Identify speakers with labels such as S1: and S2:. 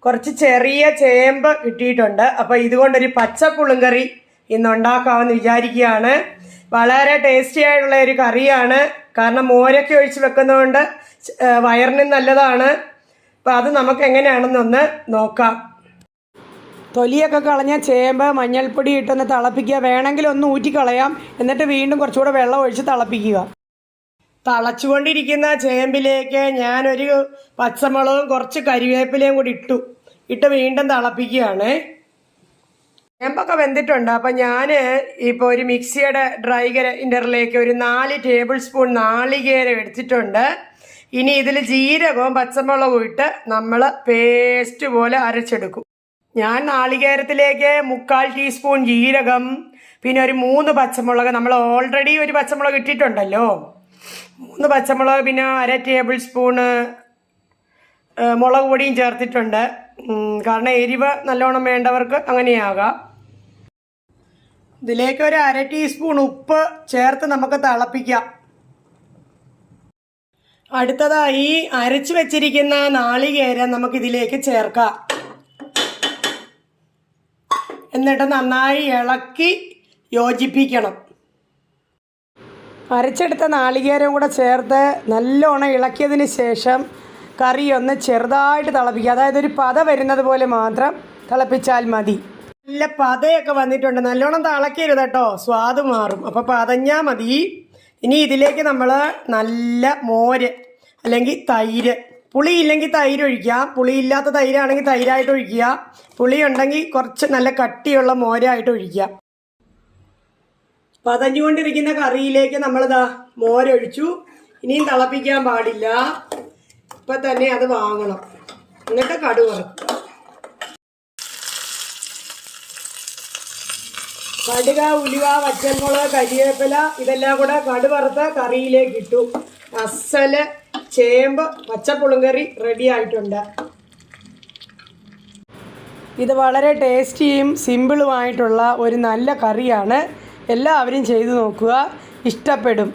S1: കുറച്ച് ചെറിയ ചേമ്പ് കിട്ടിയിട്ടുണ്ട്. അപ്പോൾ ഇതുകൊണ്ടൊരു പച്ച പുളിങ്കറി ഇന്ന് ഉണ്ടാക്കാമെന്ന് വിചാരിക്കുകയാണ്. വളരെ ടേസ്റ്റി ആയിട്ടുള്ള ഒരു കറിയാണ്. കാരണം മോരൊക്കെ ഒഴിച്ച് വെക്കുന്നതുകൊണ്ട് വയറിനും നല്ലതാണ്. അപ്പോൾ അത് നമുക്ക് എങ്ങനെയാണെന്നൊന്ന് നോക്കാം. തൊലിയൊക്കെ കളഞ്ഞ ചേമ്പ് മഞ്ഞൾപ്പൊടി ഇട്ടൊന്ന് തിളപ്പിക്കുക. വേണമെങ്കിൽ ഒന്ന് ഊറ്റിക്കളയാം. എന്നിട്ട് വീണ്ടും കുറച്ചുകൂടെ വെള്ളം ഒഴിച്ച് തിളപ്പിക്കുക. തിളച്ചുകൊണ്ടിരിക്കുന്ന ചേമ്പിലേക്ക് ഞാനൊരു പച്ചമുളകും കുറച്ച് കരിവേപ്പിലയും കൂടി ഇട്ട് വീണ്ടും തിളപ്പിക്കുകയാണ്. ചേമ്പൊക്കെ വെന്തിട്ടുണ്ട്. അപ്പം ഞാൻ ഇപ്പോൾ ഒരു മിക്സിയുടെ ഡ്രൈ ഗ്രൈൻഡറിലേക്ക് ഒരു 4 ടേബിൾ സ്പൂൺ നാളികേരം എടുത്തിട്ടുണ്ട്. ഇനി ഇതിൽ ജീരകവും പച്ചമുളകും ഇട്ട് നമ്മൾ പേസ്റ്റ് പോലെ അരച്ചെടുക്കും. ഞാൻ നാളികേരത്തിലേക്ക് 1/4 ടീസ്പൂൺ ജീരകം, പിന്നെ ഒരു 3 പച്ചമുളക്, നമ്മൾ ഓൾറെഡി ഒരു പച്ചമുളക് ഇട്ടിട്ടുണ്ടല്ലോ, 3 പച്ചമുളക്, പിന്നെ 1/2 ടേബിൾ സ്പൂണ് മുളക് പൊടിയും ചേർത്തിട്ടുണ്ട്. കാരണം എരിവ് നല്ലോണം വേണ്ടവർക്ക് അങ്ങനെയാകാം. ഇതിലേക്ക് ഒരു 1/2 ടീസ്പൂൺ ഉപ്പ് ചേർത്ത് നമുക്ക് തിളപ്പിക്കാം. അടുത്തതായി അരച്ചു വെച്ചിരിക്കുന്ന നാളികേരം നമുക്കിതിലേക്ക് ചേർക്കാം. എന്നിട്ട് നന്നായി ഇളക്കി യോജിപ്പിക്കണം. അരച്ചെടുത്ത നാളികേരം കൂടെ ചേർത്ത് നല്ലോണം ഇളക്കിയതിന് ശേഷം കറി ഒന്ന് ചെറുതായിട്ട് തിളപ്പിക്കുക. അതായത് ഒരു പത വരുന്നത് പോലെ മാത്രം തിളപ്പിച്ചാൽ മതി. നല്ല പതയൊക്കെ വന്നിട്ടുണ്ട്. നല്ലോണം തിളക്കരുത് കേട്ടോ, സ്വാദ് മാറും. അപ്പോൾ പതഞ്ഞാൽ മതി. ഇനി ഇതിലേക്ക് നമ്മൾ നല്ല മോര് അല്ലെങ്കിൽ തൈര്, പുളി ഇല്ലെങ്കിൽ തൈര് ഒഴിക്കാം. പുളി ഇല്ലാത്ത തൈരാണെങ്കിൽ തൈരായിട്ട് ഒഴിക്കുക. പുളി ഉണ്ടെങ്കിൽ കുറച്ച് നല്ല കട്ടിയുള്ള മോരായിട്ട് ഒഴിക്കുക. പതഞ്ഞുകൊണ്ടിരിക്കുന്ന കറിയിലേക്ക് നമ്മളിതാ മോരൊഴിച്ചു. ഇനിയും തിളപ്പിക്കാൻ പാടില്ല. ഇപ്പം തന്നെ അത് വാങ്ങണം. എന്നിട്ട് കടുക് വറുക്കുക. കടുക്, ഉലുവ, വറ്റൽമുളക്, കരിവേപ്പില ഇതെല്ലാം കൂടെ കടുക് വറുത്ത് കറിയിലേക്ക് ഇട്ടു. അസല് ചേമ്പ് പച്ചപ്പുളുങ്കറി റെഡി ആയിട്ടുണ്ട്. ഇത് വളരെ ടേസ്റ്റിയും സിമ്പിളുമായിട്ടുള്ള ഒരു നല്ല കറിയാണ്. എല്ലാവരും ചെയ്തു നോക്കുക, ഇഷ്ടപ്പെടും.